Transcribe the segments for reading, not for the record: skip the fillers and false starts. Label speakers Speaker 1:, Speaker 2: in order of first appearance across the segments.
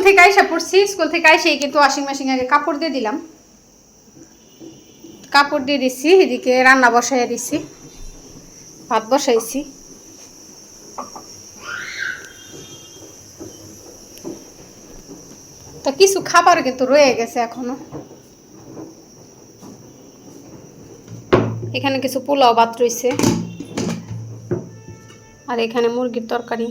Speaker 1: থেকে আইসা পড়ছি, স্কুল থেকে আইসেই কিন্তু ওয়াশিং মেশিন আগে কাপড় দিয়ে দিলাম, কাপড় দিয়ে দিছি, এদিকে রান্না বসাইয়া দিছি, ভাত বসাইছি। তো কিছু খাবার কিন্তু রয়ে গেছে এখনো, এখানে কিছু পোলাও ভাত রয়েছে, আর এখানে মুরগির তরকারি।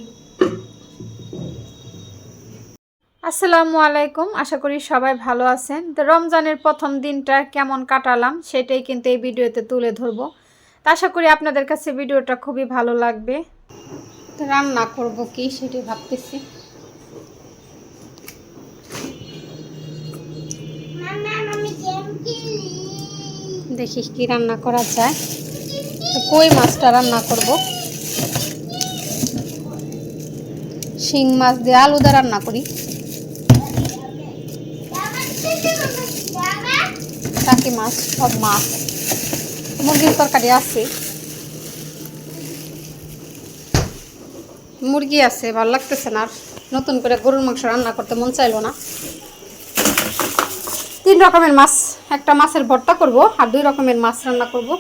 Speaker 1: আসসালামু আলাইকুম, আশা করি সবাই ভালো আছেন। তো রমজানের প্রথম দিনটা কেমন কাটালাম সেটাই কিন্তু এই ভিডিওতে তুলে ধরবো। তো আশা করি আপনাদের কাছে ভিডিওটা খুবই ভালো লাগবে। তো রান্না করব কি সেটাই ভাবতেছি। দেখি কি রান্না করা যায়। কই মাছটা রান্না করব, শিং মাছ দিয়ে আলু দিয়ে রান্না করি। টাকি মাছ, সব মাছ, মুরগির তরকারি আছে, মুরগি আছে, ভালো লাগতেছে না, আর নতুন করে গরুর মাংস রান্না করতে মন চাইলো না। 3 রকমের মাছ, একটা মাছের ভর্তা করব আর 2 রকমের মাছ রান্না করব।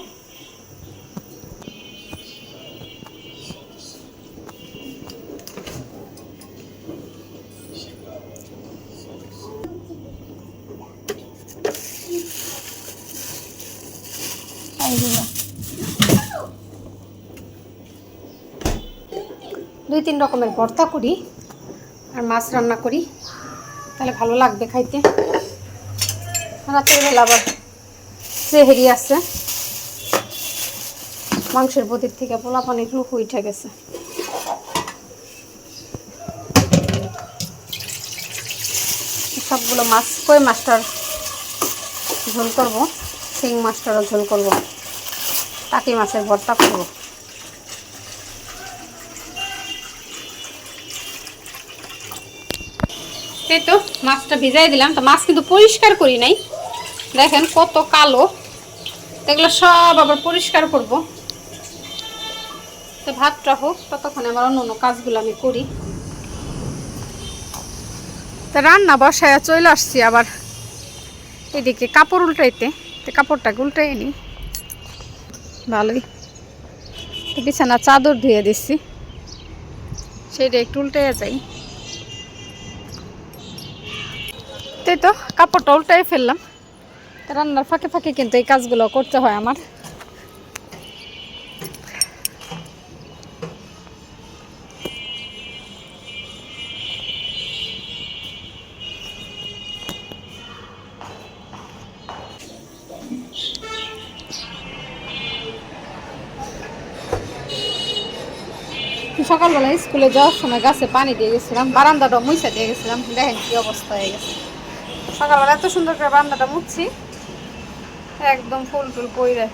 Speaker 1: দুই 3 রকমের ভর্তা করি আর মাছ রান্না করি, তাহলে ভালো লাগবে খাইতে। রাতের বেলা আবার সেহেরি আছে, মাংসের প্রতির থেকে পোলা পানি লুক উঠে গেছে। সবগুলো মাছ, কই মাছটার ঝোল করব, শিং মাছটারও ঝোল করব, টাকি মাছের ভর্তা করব। এই তো মাছটা ভিজাই দিলাম। তো মাছ কিন্তু পরিষ্কার করি নাই, দেখেন কত কালো, এগুলো সব আবার পরিষ্কার করব। তো ভাতটা হোক, ততক্ষণে আমার অন্য অন্য কাজগুলো আমি করি। তো রান্না বসায় চলে আসছি আবার এদিকে কাপড় উল্টাইতে। তো কাপড়টাকে উল্টাই নি, ভালোই। তো বিছানা চাদর ধুয়ে দিচ্ছি, সেইটা একটু উল্টাইয়া যাই। তাই তো কাপড়টা উল্টাই ফেললাম। রান্নার ফাঁকে ফাঁকে কিন্তু এই কাজগুলো করতে হয় আমার। সকালবেলা স্কুলে যাওয়ার সময় গাছে পানি দিয়ে গেছিলাম, বারান্দাটা মুছা দিয়ে গেছিলাম, দেখেন কি অবস্থা হয়ে গেছে। সকালবেলা এত সুন্দর করে বারান্দাটা মুছছি, একদম ফুল টুল পইরে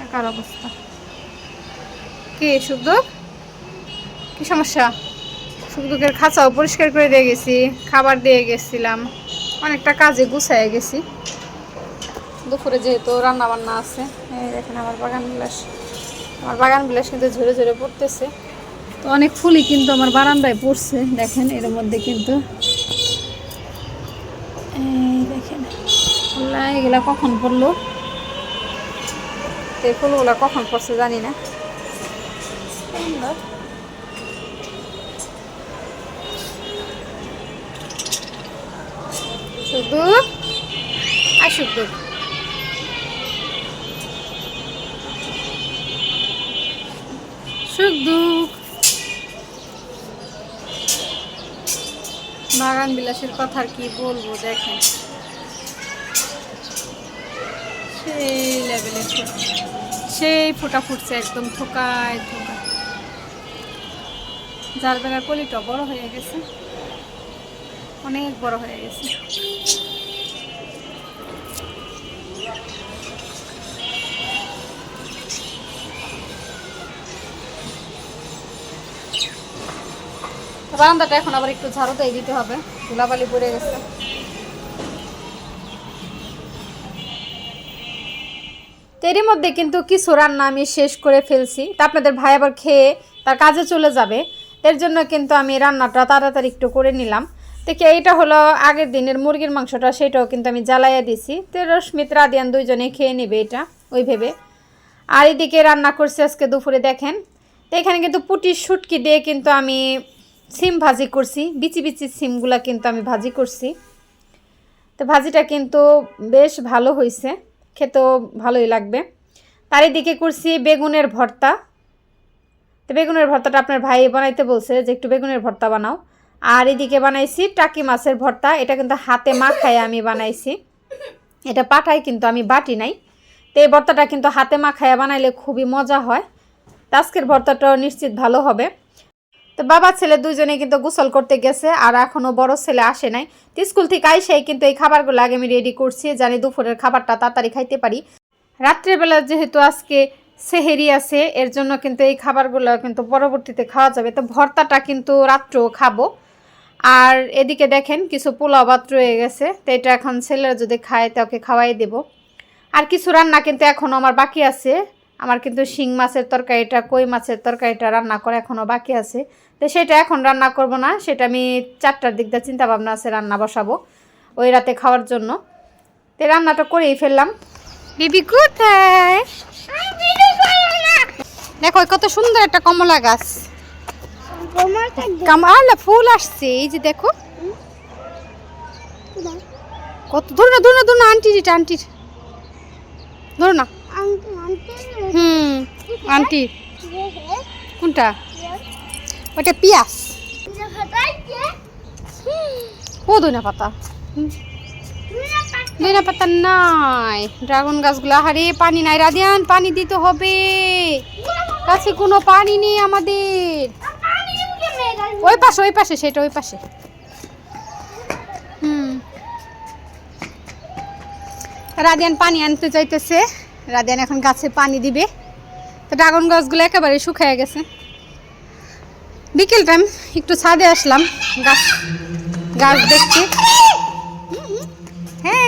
Speaker 1: একার অবস্থা। কি সুখ, কি সমস্যা? সুখের খাঁচাও পরিষ্কার করে দিয়ে গেছি, খাবার দিয়ে গেছিলাম, অনেকটা কাজে গুছাইয়ে গেছি। দুপুরে যেহেতু রান্না বান্না আছে, এই দেখেন আমার বাগান বিলাস, আমার বাগান বিলাস কিন্তু ঝরে ঝরে পড়তেছে। তো অনেক ফুলই কিন্তু আমার বারান্দায় পড়ছে, দেখেন এর মধ্যে কিন্তু এই দেখেন এগুলা কখন পড়লো, এই ফুলগুলা কখন পড়ছে জানি না। শুধু আর শুধু সুখ দুঃখ, বাগান বিলাসের কথা আর কি বলবো। দেখেন সেই লেভেলের সেই ফোটা ফুটছে, একদম থোকায় থোকা। যার বেলার কলিটা বড় হয়ে গেছে, অনেক বড় হয়ে গেছে। বারান্দাটা এখন আবার একটু ঝাড়ু দিয়ে দিতে হবে, ধুলাবালি পড়ে গেছে। এরই মধ্যে কিন্তু কিছু রান্না আমি শেষ করে ফেলছি। তা আপনাদের ভাই আবার খেয়ে তার কাজে চলে যাবে, এর জন্য কিন্তু আমি রান্নাটা তাড়াতাড়ি একটু করে নিলাম। দেখি এইটা হলো আগের দিনের মুরগির মাংসটা, সেটাও কিন্তু আমি জ্বালাইয়া দিছি। তো রশ্মিত রাদিয়ান দুইজনে খেয়ে নেবে এটা ওই ভেবে। আর এদিকে রান্না করছি আজকে দুপুরে দেখেন। তো এখানে কিন্তু পুটির শুটকি দিয়ে কিন্তু আমি সিম ভাজি করছি, বিচি বিচি সিমগুলা কিন্তু আমি ভাজি করছি। তো ভাজিটা কিন্তু বেশ ভালো হয়েছে, খেতেও ভালোই লাগবে। তার এদিকে করছি বেগুনের ভর্তা। তো বেগুনের ভর্তাটা আপনার ভাই বানাইতে বলছে যে একটু বেগুনের ভর্তা বানাও। আর এদিকে বানাইছি টাকি মাছের ভর্তা, এটা কিন্তু হাতে মাখায় আমি বানাইছি, এটা পাঠাই কিন্তু আমি বাটি নাই। তো এই ভর্তাটা কিন্তু হাতে মাখায় বানাইলে খুবই মজা হয়। তো আজকের ভর্তাটাও নিশ্চিত ভালো হবে। তো বাবা ছেলে দুইজনে কিন্তু গোসল করতে গেছে, আর এখনও বড় ছেলে আসে নাই। তো স্কুল থেকে আইসাই কিন্তু এই খাবারগুলো আগে আমি রেডি করছি, জানি দুপুরের খাবারটা তাড়াতাড়ি খাইতে পারি। রাত্রেবেলা যেহেতু আজকে সেহেরি আছে, এর জন্য কিন্তু এই খাবারগুলো কিন্তু পরবর্তীতে খাওয়া যাবে। তো ভর্তাটা কিন্তু রাত্রেও খাবো। আর এদিকে দেখেন কিছু পোলাও ভাত রয়ে গেছে, তো এটা এখন ছেলেরা যদি খায় তো ওকে খাওয়াই দেব। আর কিছু রান্না কিন্তু এখনও আমার বাকি আছে। আমার কিন্তু শিং মাছের তরকারিটা, কই মাছের তরকারিটা রান্না করা এখনও বাকি আছে। তো সেটা এখন রান্না করব না, সেটা আমি 4টার দিক দিয়ে চিন্তা ভাবনা আছে রান্না বসাবো ওই রাতে খাওয়ার জন্য। তো রান্নাটা করেই ফেললাম। বিবি কোথায়? দেখো কত সুন্দর একটা কমলা গাছ, কামলা ফুল আসছে এই যে দেখো কত। ধরো না ধরো না ধরো না, আন্টির এটা আন্টির, ধরো না। আন্টির কোনটা? ওটা পিয়াস। ও দইনা পাতা, দইনা পাতা নাই। ড্রাগন গাছগুলো, আরে পানি নাই রাদিয়ান, পানি দিতে হবে, কাছে কোনো পানি নেই আমাদের। ওই পাশে ওই পাশে, সেটা ওই পাশে। রাদিয়ান পানি আনতে চাইতেছে, রাদিয়ান এখন গাছে পানি দিবে। তো ড্রাগন গাছগুলো একেবারে শুকিয়ে গেছে। বিকেল টাইম একটু ছাদে আসলাম গাছ গাছ দেখতে। হ্যাঁ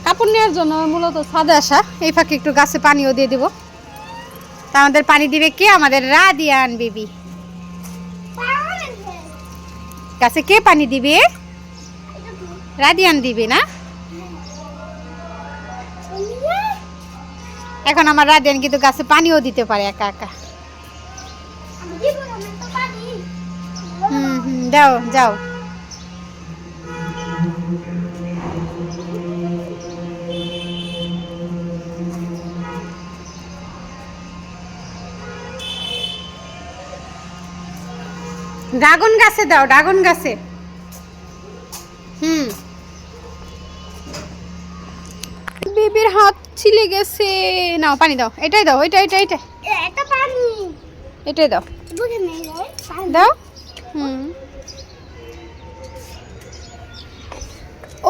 Speaker 1: কাপড় নেওয়ার জন্য মূলত ছাদে আসা, এই ফাঁকে একটু গাছে পানিও দিয়ে দিব। তা আমাদের পানি দিবে কে? আমাদের রাদিয়ান বেবি। গাছে কে পানি দিবে? রাদিয়ান দিবে না? এখন আমার রাদিয়ান কিন্তু গাছে পানিও দিতে পারে একা একা। দাও যাও। ড্রাগন গাছে দাও, ড্রাগন গাছে। বেবির হাত ছিলে গেছে, নাও পানি দাও। এটাই দাও, এটা এটা এটা এটা পানি, এটাই দাও দাও।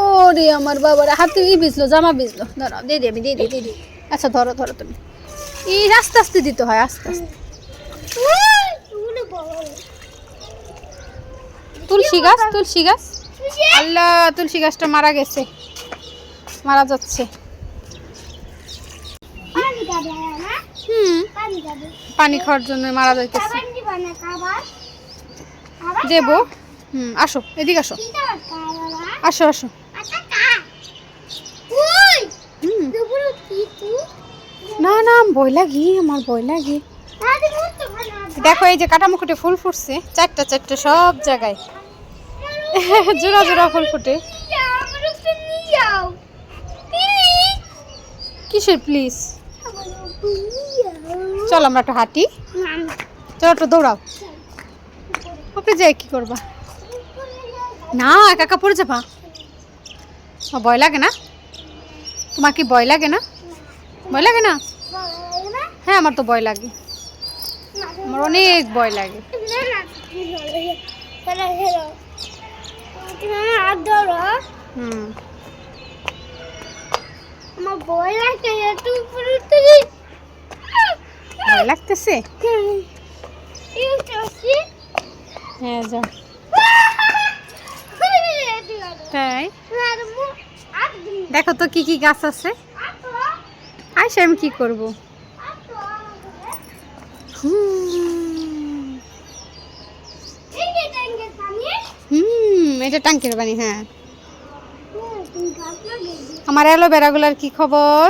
Speaker 1: ওরে আমার বাবার হাতে ভিজলো, জামা ভিজলো। ধরো দিয়ে দিই, আমি দিয়ে দিই দিয়ে দিই। আচ্ছা ধরো ধরো তুমি। এই আস্তে আস্তে দিতে হয়, আস্তে আস্তে। তুলসী গাছ, তুলসী গাছ। আল্লাহ, তুলসী গাছটা মারা গেছে, মারা যাচ্ছে। পানি খাওয়ার জন্য মারা যাইতেছে। দেবো। আসো এদিকে আসো, আসো আসো। না না ভয় লাগি, আমার ভয় লাগে। দেখো এই যে কাটামুকুটে ফুল ফুটছে, 4টা 4টা সব জায়গায় জোড়া জোড়া ফুল ফুটে। কিসের প্লিজ? চলো আমরা একটু হাঁটি, চলো একটু দৌড়াও। ওকে যাই কি করবা? না একা একা পড়ে যাবা, ভয় লাগে না? তোমার কি ভয় লাগে না? ভয় লাগে না? হ্যাঁ আমার তো ভয় লাগে, আমার অনেক ভয় লাগে। ভয় লাগতেছে? হ্যাঁ যাও। তাই দেখো তো কি কি গাছ আছে। আইসা আমি কি করব? এটা টাঙ্কির পানি। হ্যাঁ, আমার অ্যালোভেরাগুলোর কি খবর?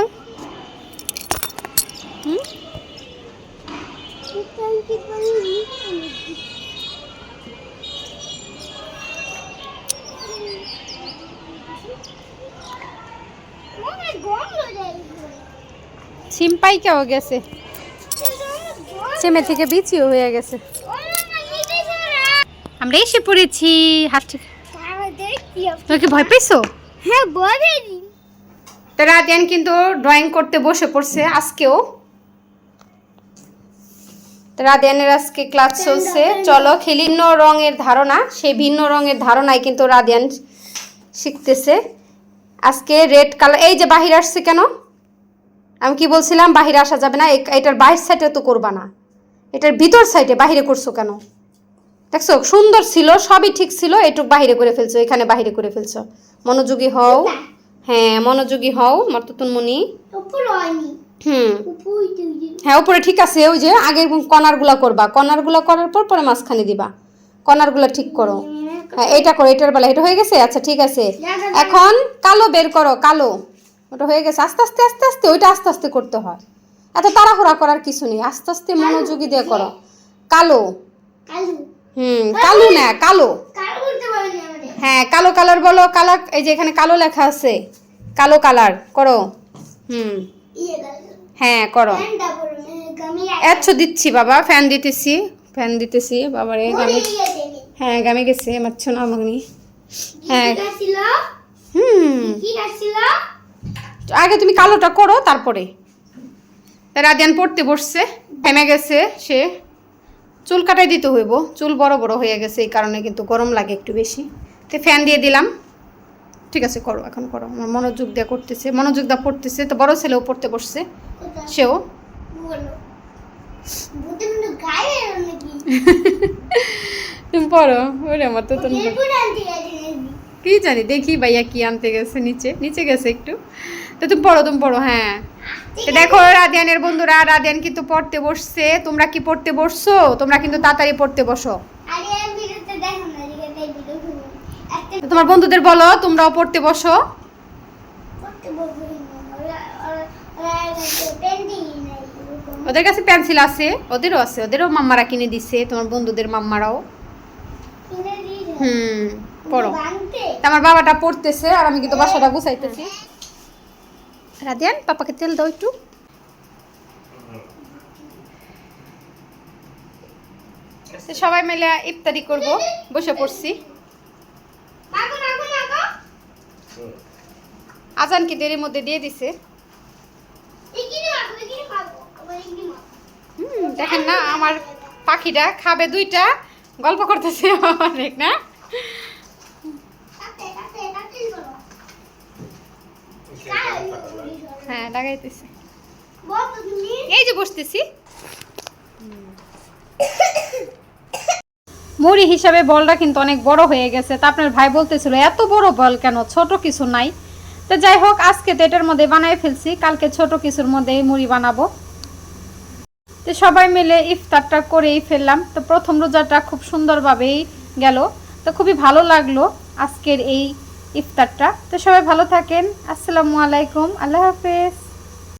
Speaker 1: সিম পাইকাও গেছে, সিমে থেকে বিচিও হয়ে গেছে। আমরা এসে পড়েছি হাট। তুমি কি ভয় পেয়েছো?
Speaker 2: হ্যাঁ, ভয় পেয়েছি।
Speaker 1: তো রাদিয়ান কিন্তু ড্রয়িং করতে বসে পড়ছে আজকেও। তো রাদিয়ানের আজকে ক্লাস চলছে, চলো খেলি। ভিন্ন রঙের ধারণা, সেই ভিন্ন রঙের ধারণায় কিন্তু রাদিয়ান শিখতেছে। আজকে রেড কালার। এই যে বাহির আসছে কেন? আমি কি বলছিলাম বাহিরে আসা যাবে না, এটার বাইরের সাইডে তো করবা না, এটার ভিতর সাইডে বাহিরে করছো কেন? দেখছো সুন্দর ছিল, সবই ঠিক ছিল, এটুক বাহিরে করে ফেলছো, এখানে বাহিরে করে ফেলছো। মনোযোগী হও। হ্যাঁ, মনোযোগী হও আমার তুতুনমণি। হ্যাঁ, উপরে ঠিক আছে। ওই যে আগে কর্নারগুলা করবা, কর্নারগুলা করার পর পরে মাঝখানে দিবা। কর্নারগুলা ঠিক করো। হ্যাঁ, এটা করো, এটার বেলা এটা হয়ে গেছে। আচ্ছা ঠিক আছে, এখন কালো বের করো। কালো, ওটা হয়ে গেছে। আস্তে আস্তে আস্তে আস্তে, ওইটা আস্তে আস্তে করতে হয়, এত তাড়াহুড়া করার কিছু নেই, আস্তে আস্তে মনোযোগী দিয়ে করো। কালো, কালো না, কালো। হ্যাঁ, কালো কালার বলো। কালার, এই যে এখানে কালো লেখা আছে, কালো কালার করো। হ্যাঁ করো। আচ্ছা দিচ্ছি বাবা, ফ্যান দিতেছি, ফ্যান দিতেছি বাবারে। গামে, হ্যাঁ গামে গেছে আমার ছোনা মাগনি। হ্যাঁ আগে তুমি কালোটা করো তারপরে। রাদিয়ান পড়তে বসছে, থেমে গেছে সে। চুল কাটাই দিতে হইব, চুল বড় বড় হয়ে গেছে, এই কারণে কিন্তু গরম লাগে একটু বেশি। তো ফ্যান দিয়ে দিলাম। ঠিক আছে করো, এখন করো। আমার মনোযোগ দিয়ে করতেছে, মনোযোগ দিয়ে পড়তেছে। তো বড় ছেলেও পড়তে বসছে, সেও। তুমি পড়ো। ওরে আমার তো কি জানি, দেখি ভাইয়া কি আনতে গেছে, নিচে নিচে গেছে একটু। তো তুমি পড়ো, তুমি পড়ো। হ্যাঁ, দেখো রাদিয়ানের বন্ধুরা, রাদিয়ান কিন্তু পড়তে বসছে। তোমরা কি পড়তে বসছো? তোমরা কিন্তু তাড়াতাড়ি পড়তে বসো। তোমার বন্ধুদের বলো তোমরাও পড়তে বসো। ওদের কাছে পেন্সিল আছে, ওদেরও আছে, ওদেরও মাম্মারা কিনে দিছে, তোমার বন্ধুদের মাম্মারাও। পড়ো। আমার বাবাটা পড়তেছে আর আমি কিন্তু বাসাটা গুছাইতেছি। রাদিয়ান, পাপাকে তেল দাও একটু। সবাই মিলে ইফতারি করব, বসে পড়ছি। আজান কি দেরির মধ্যে দিয়ে দিছে। দেখেন না আমার পাখিটা খাবে দুইটা, গল্প করতেছে অনেক না। হ্যাঁ লাগাইতেছি, এই যে বসতেছি। মুড়ি হিসাবে বলটা কিন্তু অনেক বড় হয়ে গেছে। তা আপনার ভাই বলতেছিল এত বড় বল কেন, ছোট কিছু নাই। তো যাই হোক, আজকে তো এটার মধ্যে বানাই ফেলছি, কালকে ছোট কিছুর মধ্যে মুড়ি বানাবো। তো সবাই মিলে ইফতারটা করেই ফেললাম। তো প্রথম রোজাটা খুব সুন্দরভাবেই গেল। তো খুবই ভালো লাগলো আজকের এই ইফতারটা। তো সবাই ভালো থাকেন। আসসালামু আলাইকুম, আল্লাহ হাফেজ।